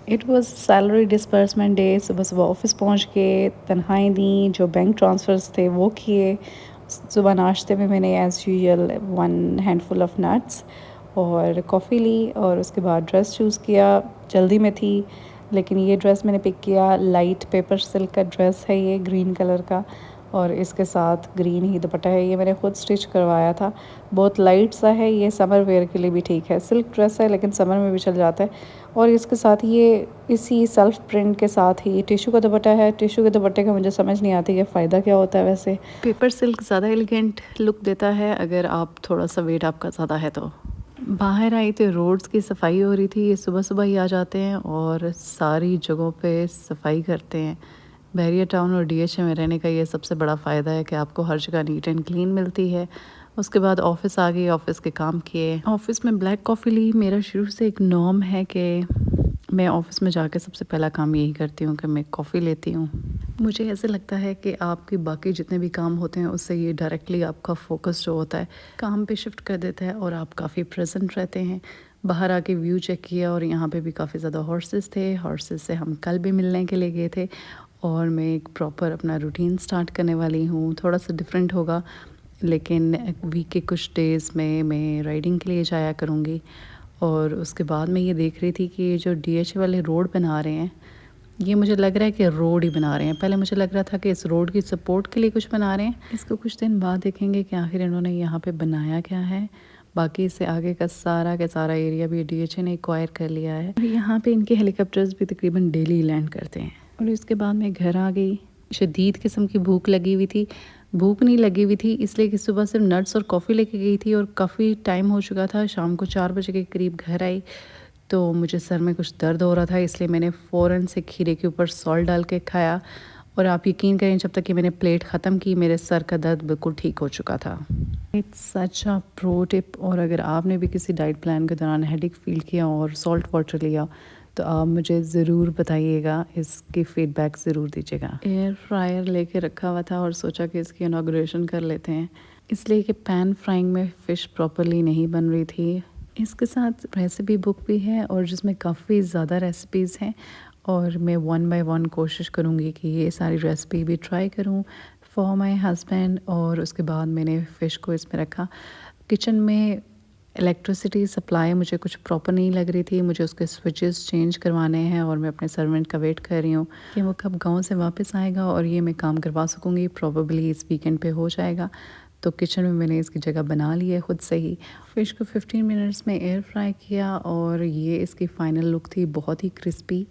It was salary disbursement day. सुबह सुबह office पहुंच के तनख्वाहें दी, जो बैंक ट्रांसफ़र्स थे वो किए। सुबह नाश्ते में मैंने as usual one handful of nuts और कॉफ़ी ली, और उसके बाद ड्रेस चूज़ किया। जल्दी में थी, लेकिन ये ड्रेस मैंने पिक किया, लाइट पेपर सिल्क का ड्रेस है ये, ग्रीन कलर का, और इसके साथ ग्रीन ही दुपट्टा है। ये मैंने खुद स्टिच करवाया था। बहुत लाइट सा है, ये समर वेयर के लिए भी ठीक है। सिल्क ड्रेस है लेकिन समर में भी चल जाता है। और इसके साथ ये इसी सेल्फ प्रिंट के साथ ही टिशू का दुपट्टा है। टिशू के दुपट्टे का मुझे समझ नहीं आती कि फ़ायदा क्या होता है। वैसे पेपर सिल्क ज़्यादा एलिगेंट लुक देता है अगर आप थोड़ा सा वेट आपका ज़्यादा है तो। बाहर आई तो रोड्स की सफाई हो रही थी। ये सुबह सुबह ही आ जाते हैं और सारी जगहों पे सफाई करते हैं। बैरियर टाउन और डीएचए में रहने का ये सबसे बड़ा फ़ायदा है कि आपको हर जगह नीट एंड क्लीन मिलती है। उसके बाद ऑफ़िस आ गई, ऑफ़िस के काम किए। ऑफ़िस में ब्लैक कॉफ़ी ली। मेरा शुरू से एक नॉर्म है कि मैं ऑफ़िस में जाके सबसे पहला काम यही करती हूँ कि मैं कॉफ़ी लेती हूँ। मुझे ऐसे लगता है कि आपके बाकी जितने भी काम होते हैं उससे ये डायरेक्टली आपका फोकस जो होता है काम पे शिफ्ट कर देता है और आप काफ़ी प्रेजेंट रहते हैं। बाहर आके व्यू चेक किया और यहाँ पे भी काफ़ी ज़्यादा हॉर्सेस थे। हॉर्सेस से हम कल भी मिलने के लिए गए थे और मैं एक प्रॉपर अपना रूटीन स्टार्ट करने वाली हूँ। थोड़ा सा डिफरेंट होगा, लेकिन वीक के कुछ डेज़ में मैं राइडिंग के लिए जाया करूँगी। और उसके बाद मैं ये देख रही थी कि ये जो डीएचए वाले रोड बना रहे हैं, ये मुझे लग रहा है कि रोड ही बना रहे हैं। पहले मुझे लग रहा था कि इस रोड की सपोर्ट के लिए कुछ बना रहे हैं। इसको कुछ दिन बाद देखेंगे कि आखिर इन्होंने यहाँ पे बनाया क्या है। बाकी इससे आगे का सारा एरिया भी डीएचए ने एक्वायर कर लिया है। और यहाँ पे इनके हेलीकॉप्टर्स भी तकरीबन डेली लैंड करते हैं। और इसके बाद मैं घर आ गई। शदीद किस्म की भूख लगी हुई थी। भूख नहीं लगी हुई थी इसलिए कि सुबह सिर्फ नट्स और कॉफ़ी लेके गई थी और काफ़ी टाइम हो चुका था। शाम को 4 बजे के करीब घर आई तो मुझे सर में कुछ दर्द हो रहा था, इसलिए मैंने फ़ौरन से खीरे के ऊपर सॉल्ट डाल के खाया। और आप यकीन करें, जब तक कि मैंने प्लेट ख़त्म की मेरे सर का दर्द बिल्कुल ठीक हो चुका था। It's such a pro tip. और अगर आपने भी किसी डाइट प्लान के दौरान हेडेक फील किया और सॉल्ट वाटर लिया तो आप मुझे ज़रूर बताइएगा, इसकी फ़ीडबैक ज़रूर दीजिएगा। एयर फ्रायर लेके रखा हुआ था और सोचा कि इसकी इनाग्रेशन कर लेते हैं, इसलिए कि पैन फ्राइंग में फ़िश प्रॉपरली नहीं बन रही थी। इसके साथ रेसिपी बुक भी है और जिसमें काफ़ी ज़्यादा रेसिपीज़ हैं और मैं वन बाय वन कोशिश करूँगी कि ये सारी रेसिपी भी ट्राई करूँ फॉर माय हस्बैंड। और उसके बाद मैंने फ़िश को इसमें रखा। किचन में इलेक्ट्रिसिटी सप्लाई मुझे कुछ प्रॉपर नहीं लग रही थी। मुझे उसके स्विचेस चेंज करवाने हैं और मैं अपने सर्वेंट का वेट कर रही हूँ कि वो कब गांव से वापस आएगा और ये मैं काम करवा सकूँगी। प्रॉबेबली इस वीकेंड पे हो जाएगा। तो किचन में मैंने इसकी जगह बना ली है खुद से ही। फ़िश को 15 मिनट्स में एयर फ्राई किया और ये इसकी फ़ाइनल लुक थी। बहुत ही क्रिस्पी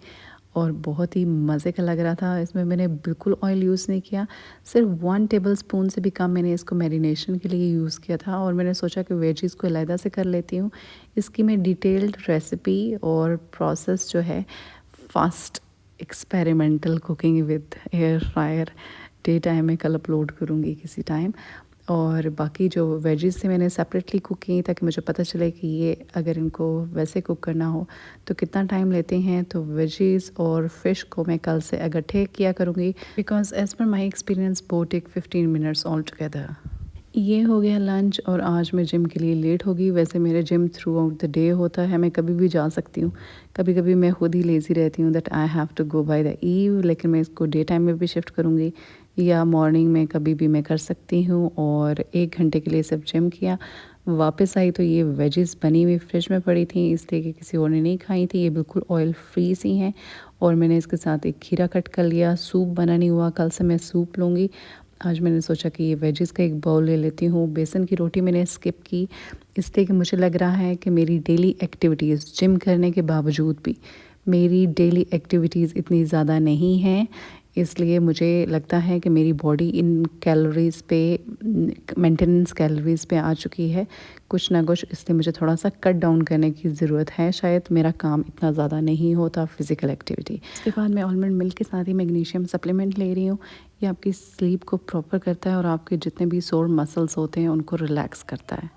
और बहुत ही मज़े का लग रहा था। इसमें मैंने बिल्कुल ऑयल यूज़ नहीं किया। सिर्फ 1 टेबलस्पून से भी कम मैंने इसको मैरिनेशन के लिए यूज़ किया था और मैंने सोचा कि वेजीज़ को अलहदा से कर लेती हूँ। इसकी मैं डिटेल्ड रेसिपी और प्रोसेस जो है fast experimental cooking with air fryer day time में कल अपलोड करूँगी किसी टाइम। और बाकी जो वेजीज़ थे मैंने सेपरेटली कुक की ताकि मुझे पता चले कि ये अगर इनको वैसे कुक करना हो तो कितना टाइम लेते हैं। तो वेजीज़ और फ़िश को मैं कल से इकट्ठे किया करूँगी because as per my experience both take 15 minutes all together. ये हो गया लंच और आज मैं जिम के लिए लेट होगी। वैसे मेरे gym through out the day होता है, मैं कभी भी जा सकती हूँ। कभी कभी मैं खुद ही लेज़ी रहती हूँ that I have to go by the eve, लेकिन मैं इसको डे टाइम में भी शिफ्ट करूँगी या मॉर्निंग में कभी भी मैं कर सकती हूँ। और 1 घंटे के लिए सिर्फ जिम किया, वापस आई तो ये वेजेस बनी हुई फ्रिज में पड़ी थी इसलिए कि किसी और ने नहीं खाई थी। ये बिल्कुल ऑयल फ्री सी हैं और मैंने इसके साथ एक खीरा कट कर लिया। सूप बना नहीं हुआ, कल से मैं सूप लूँगी। आज मैंने सोचा कि ये वेजेस का एक बाउल ले लेती हूँ। बेसन की रोटी मैंने स्किप की इसलिए कि मुझे लग रहा है कि मेरी डेली एक्टिविटीज़ जिम करने के बावजूद भी मेरी डेली एक्टिविटीज़ इतनी ज़्यादा नहीं हैं। इसलिए मुझे लगता है कि मेरी बॉडी इन कैलोरीज़ पे मेंटेनेंस कैलोरीज़ पे आ चुकी है कुछ ना कुछ, इसलिए मुझे थोड़ा सा कट डाउन करने की ज़रूरत है। शायद मेरा काम इतना ज़्यादा नहीं होता फिज़िकल एक्टिविटी। इसके बाद मैं आलमंड मिल्क के साथ ही मैग्नीशियम सप्लीमेंट ले रही हूँ। ये आपकी स्लीप को प्रॉपर करता है और आपके जितने भी सोर मसल्स होते हैं उनको रिलैक्स करता है।